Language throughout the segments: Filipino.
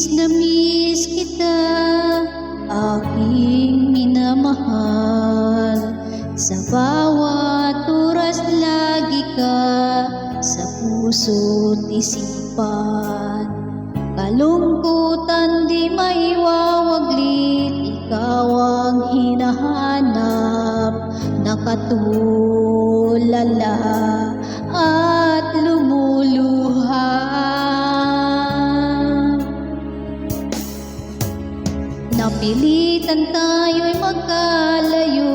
na miss kita, aking minamahal. Sa bawat oras lagi ka sa puso't isipan. Kalungkutan di maiwawaglit, ikaw ang hinahanap. Nakatulala at lumuluha. Napilitan tayo'y magkalayo,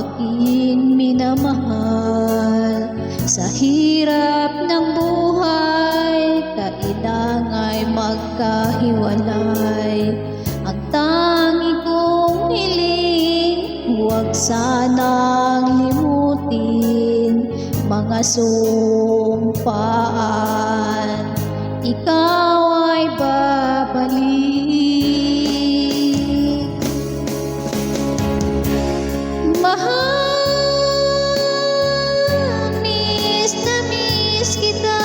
aking minamahal. Sa hirap ng buhay, kailangan'y magkahiwalay. Ang tangi kong hiling, huwag sanang limutin mga sumpaan. Ikaw ay babalik. Mahal, miss na miss kita.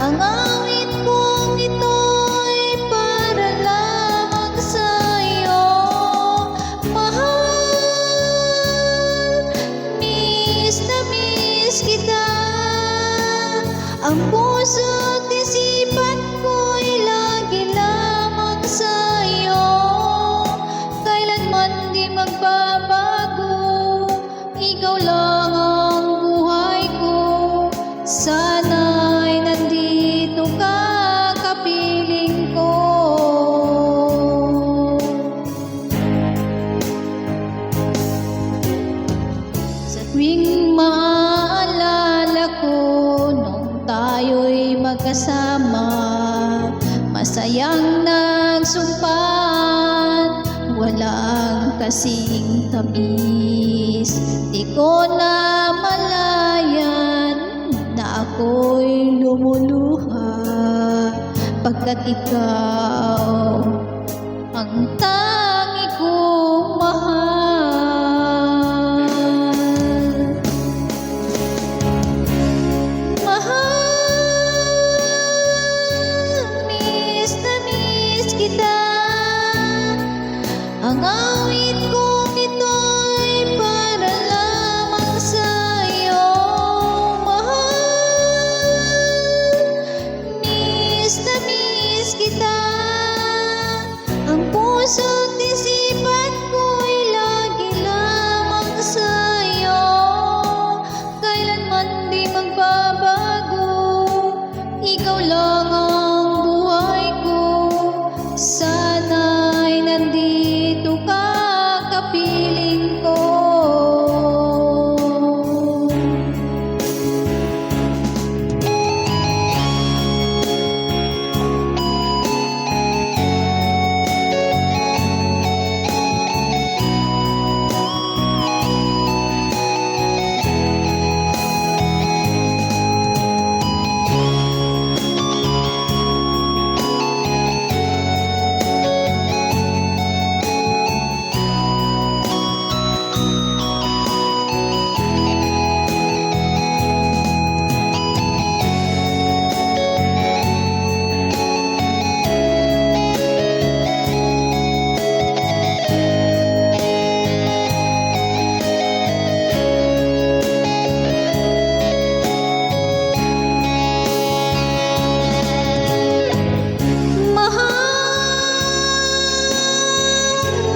Ang awit kong ito'y para lamang sa'yo. Mahal, miss na miss kita. Ang puso't isipan ko'y lagi lamang sa'yo. Kailanman di magbabago, ikaw lang ang buhay ko. Sana'y nandito ka, kapiling ko. Sa tuwing maalala ko nung tayo'y magkasama, masayang nagsumpan, walang kasing tamis. Di ko na malayan na ako'y lumuluha, pagkat ikaw ang tangi kong mahal. Mahal, miss na miss kita. Ang awit kong ito'y para lamang sa'yo. Mahal, miss na miss kita. Ang puso't isipan ko'y lagi lamang sa'yo. Kailanman di magbabago, ikaw lang ang buhay ko. Sana'y nandito ka, kapiling ko.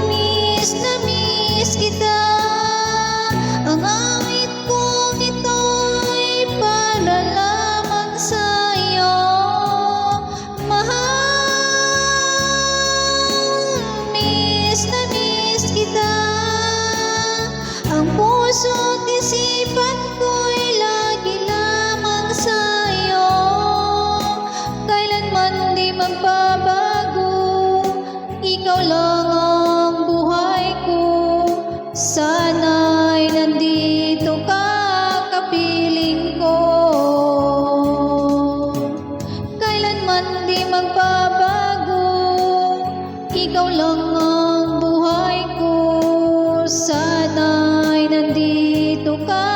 Miss na miss kita. Ang awit kong ito'y para lamang sa'yo. Mahal, miss na miss kita. Ang puso't isipan ko'y lagi lamang sa'yo. Kailanman di magbabago, ikaw lang ang buhay ko. Sana'y nandito ka, kapiling ko. Kailanman di magbabago, ikaw lang ang buhay ko. Sana'y nandito ka,